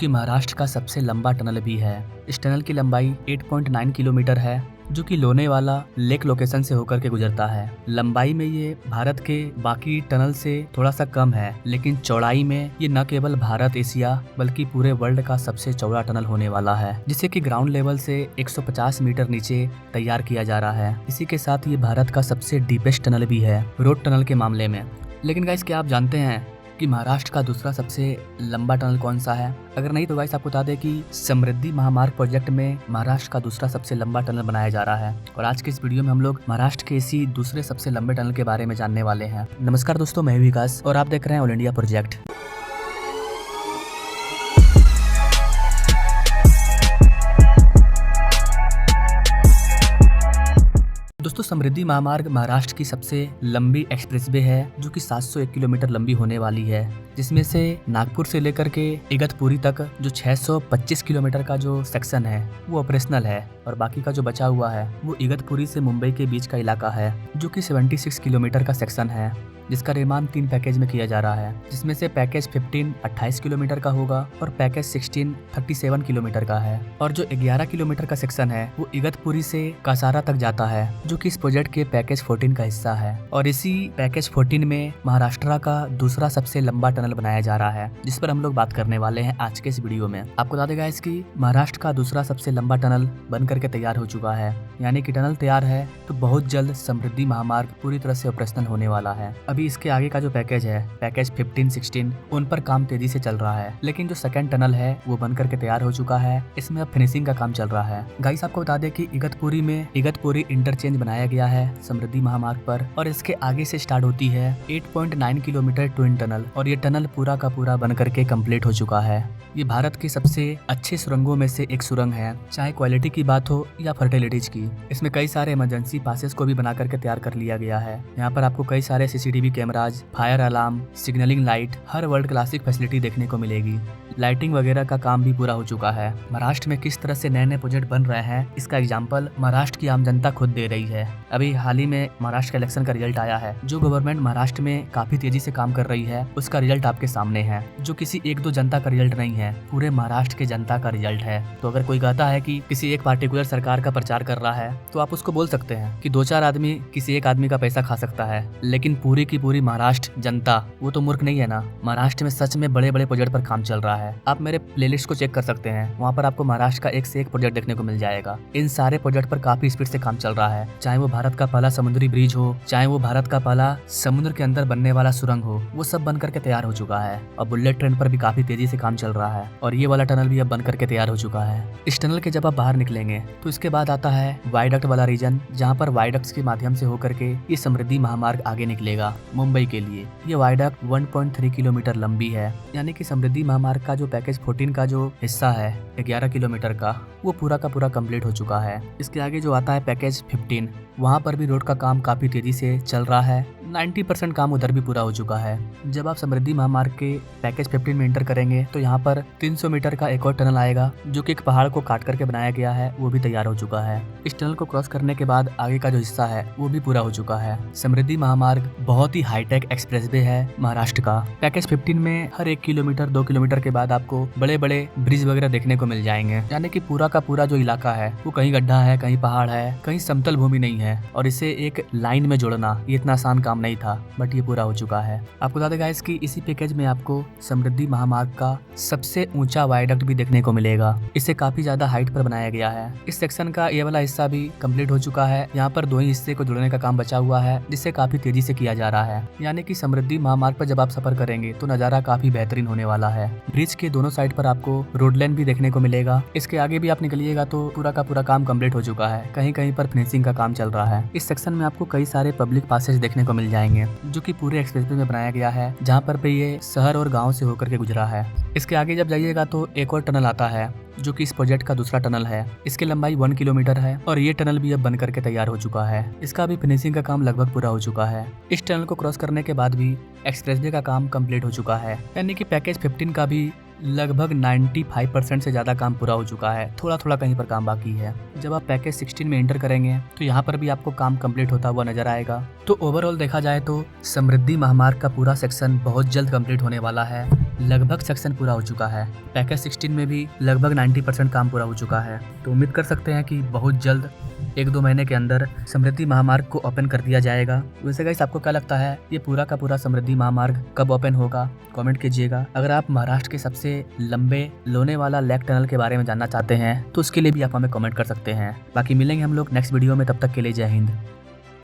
कि महाराष्ट्र का सबसे लंबा टनल भी है। इस टनल की लंबाई 8.9 किलोमीटर है, जो कि लोनेवाला लेक लोकेशन से होकर के गुजरता है। लंबाई में ये भारत के बाकी टनल से थोड़ा सा कम है, लेकिन चौड़ाई में ये न केवल भारत एशिया बल्कि पूरे वर्ल्ड का सबसे चौड़ा टनल होने वाला है, जिसे कि ग्राउंड लेवल से 150 मीटर नीचे तैयार किया जा रहा है। इसी के साथ ये भारत का सबसे डीपेस्ट टनल भी है रोड टनल के मामले में। लेकिन गाइस, क्या आप जानते हैं कि महाराष्ट्र का दूसरा सबसे लंबा टनल कौन सा है? अगर नहीं तो गाइस, आपको बता दें कि समृद्धि महामार्ग प्रोजेक्ट में महाराष्ट्र का दूसरा सबसे लंबा टनल बनाया जा रहा है। और आज के इस वीडियो में हम लोग महाराष्ट्र के इसी दूसरे सबसे लंबे टनल के बारे में जानने वाले हैं। नमस्कार दोस्तों, मैं विकास और आप देख रहे हैं ऑल इंडिया प्रोजेक्ट। दोस्तों, समृद्धि महामार्ग महाराष्ट्र की सबसे लंबी एक्सप्रेसवे है, जो कि 701 किलोमीटर लंबी होने वाली है, जिसमें से नागपुर से लेकर के इगतपुरी तक जो 625 किलोमीटर का जो सेक्शन है वो ऑपरेशनल है, और बाकी का जो बचा हुआ है वो इगतपुरी से मुंबई के बीच का इलाका है, जो कि 76 किलोमीटर का सेक्शन है, जिसका निर्माण 3 पैकेज में किया जा रहा है, जिसमें से पैकेज 15 28 किलोमीटर का होगा और पैकेज 16 37 किलोमीटर का है। और जो 11 किलोमीटर का सेक्शन है वो इगतपुरी से कासारा तक जाता है, जो कि इस प्रोजेक्ट के पैकेज 14 का हिस्सा है। और इसी पैकेज 14 में महाराष्ट्र का दूसरा सबसे लंबा टनल बनाया जा रहा है, जिस पर हम लोग बात करने वाले हैं आज के इस वीडियो में। आपको बता देगा इसकी महाराष्ट्र का दूसरा सबसे लंबा टनल बन करके तैयार हो चुका है, यानी कि टनल तैयार है तो बहुत जल्द समृद्धि महामार्ग पूरी तरह से ऑपरेशनल होने वाला है। अभी इसके आगे का जो पैकेज है, पैकेज 15 16, उन पर काम तेजी से चल रहा है, लेकिन जो सेकंड टनल है वो बन करके तैयार हो चुका है। इसमें अब फिनिशिंग का काम चल रहा है। गाइस, आपको बता दें कि इगतपुरी में इगतपुरी इंटरचेंज बनाया गया है समृद्धि महामार्ग पर, और इसके आगे से स्टार्ट होती है 8.9 किलोमीटर ट्विन टनल, और ये टनल पूरा का पूरा बन करके कंप्लीट हो चुका है। ये भारत के सबसे अच्छे सुरंगों में से एक सुरंग है, चाहे क्वालिटी की बात हो या फर्टिलिटीज की। इसमें कई सारे इमरजेंसी पासेस को भी बना करके तैयार कर लिया गया है। यहाँ पर आपको कई सारे CCTV cameras, fire alarm, signalling light, हर वर्ल्ड क्लासिक फैसिलिटी देखने को मिलेगी। लाइटिंग वगैरह का काम भी पूरा हो चुका है। महाराष्ट्र में किस तरह से नए नए प्रोजेक्ट बन रहे हैं, इसका एग्जाम्पल महाराष्ट्र की आम जनता खुद दे रही है। अभी हाल ही में महाराष्ट्र का इलेक्शन का रिजल्ट आया है। जो गवर्नमेंट महाराष्ट्र में काफी तेजी से काम कर रही है, उसका रिजल्ट आपके सामने है, जो किसी एक दो जनता का रिजल्ट नहीं है, पूरे महाराष्ट्र के जनता का रिजल्ट है। तो अगर कोई कहता है कि किसी एक पार्टिकुलर सरकार का प्रचार कर रहा है, तो आप उसको बोल सकते हैं कि 2-4 आदमी किसी एक आदमी का पैसा खा सकता है, लेकिन पूरी की पूरी महाराष्ट्र जनता वो तो मूर्ख नहीं है ना। महाराष्ट्र में सच में बड़े बड़े प्रोजेक्ट पर काम चल रहा है। आप मेरे प्लेलिस्ट को चेक कर सकते हैं, वहाँ पर आपको महाराष्ट्र का एक से एक प्रोजेक्ट देखने को मिल जाएगा। इन सारे प्रोजेक्ट पर काफी स्पीड से काम चल रहा है, चाहे वो भारत का पहला समुद्री ब्रिज हो, चाहे वो भारत का पहला समुद्र के अंदर बनने वाला सुरंग हो, वो सब बन करके तैयार हो चुका है। और बुलेट ट्रेन पर भी काफी तेजी से काम चल रहा है, और ये वाला टनल भी अब बन करके तैयार हो चुका है। इस टनल के जब आप बाहर निकलेंगे तो इसके बाद आता है वायडक्ट वाला रीजन, जहाँ पर वायडक्ट्स के माध्यम से होकर के ये समृद्धि महामार्ग आगे निकलेगा मुंबई के लिए। ये वायडक्ट 1.3 किलोमीटर लंबी है, यानी कि समृद्धि महामार्ग का जो पैकेज 14 का जो हिस्सा है 11 किलोमीटर का, वो पूरा का पूरा कंप्लीट हो चुका है। इसके आगे जो आता है पैकेज 15, वहाँ पर भी रोड का काम काफी तेजी से चल रहा है। 90% काम उधर भी पूरा हो चुका है। जब आप समृद्धि महामार्ग के पैकेज 15 में एंटर करेंगे तो यहाँ पर 300 मीटर का एक और टनल आएगा, जो कि एक पहाड़ को काट करके बनाया गया है, वो भी तैयार हो चुका है। इस टनल को क्रॉस करने के बाद आगे का जो हिस्सा है वो भी पूरा हो चुका है। समृद्धि महामार्ग बहुत ही हाईटेक एक्सप्रेसवे है महाराष्ट्र का। पैकेज 15 में हर 1 किलोमीटर 2 किलोमीटर के बाद आपको बड़े बड़े ब्रिज वगैरह देखने को मिल जाएंगे, यानी कि पूरा का पूरा जो इलाका है वो कहीं गड्ढा है, कहीं पहाड़ है, कहीं समतल भूमि नहीं है, और इसे एक लाइन में जोड़ना ये इतना आसान काम नहीं था, बट ये पूरा हो चुका है। आपको बता देगा इसकी इसी पैकेज में आपको समृद्धि महामार्ग का सबसे ऊंचा वायडक्ट भी देखने को मिलेगा। इसे काफी ज्यादा हाइट पर बनाया गया है। इस सेक्शन का ये वाला हिस्सा भी कंप्लीट हो चुका है। यहाँ पर 2 ही हिस्से को जोड़ने का काम बचा हुआ है, जिससे काफी तेजी से किया जा रहा है। यानी कि समृद्धि महामार्ग पर जब आप सफर करेंगे तो नजारा काफी बेहतरीन होने वाला है। ब्रिज के दोनों साइड पर आपको रोड लाइन भी देखने को मिलेगा। इसके आगे भी आप निकलिएगा तो पूरा का पूरा काम कंप्लीट हो चुका है, कहीं कहीं पर फिनिशिंग का काम चल रहा है। इस सेक्शन में आपको कई सारे पब्लिक पासेज देखने को मिल जाएंगे, जो कि पूरे एक्सप्रेसवे में बनाया गया है, जहाँ पर पे ये शहर और गांव से होकर के गुजरा है। इसके आगे जब जाइएगा तो एक और टनल आता है, जो कि इस प्रोजेक्ट का दूसरा टनल है। इसकी लंबाई 1 किलोमीटर है, और ये टनल भी अब बन करके तैयार हो चुका है। इसका भी फिनिशिंग का काम लगभग पूरा हो चुका है। इस टनल को क्रॉस करने के बाद भी एक्सप्रेसवे का काम कंप्लीट हो चुका है, यानी कि पैकेज 15 का भी लगभग 95% से ज़्यादा काम पूरा हो चुका है। थोड़ा थोड़ा कहीं पर काम बाकी है। जब आप पैकेज 16 में एंटर करेंगे तो यहाँ पर भी आपको काम कंप्लीट होता हुआ नजर आएगा। तो ओवरऑल देखा जाए तो समृद्धि महामार्ग का पूरा सेक्शन बहुत जल्द कंप्लीट होने वाला है। लगभग सेक्शन पूरा हो चुका है। पैकेज 16 में भी लगभग 90% काम पूरा हो चुका है। तो उम्मीद कर सकते हैं कि बहुत जल्द 1-2 महीने के अंदर समृद्धि महामार्ग को ओपन कर दिया जाएगा। वैसे गाइस आपको क्या लगता है ये पूरा का पूरा समृद्धि महामार्ग कब ओपन होगा? कमेंट कीजिएगा। अगर आप महाराष्ट्र के सबसे लंबे लोनेवाला लेक टनल के बारे में जानना चाहते हैं तो उसके लिए भी आप हमें कमेंट कर सकते हैं। बाकी मिलेंगे हम लोग नेक्स्ट वीडियो में, तब तक के लिए जय हिंद।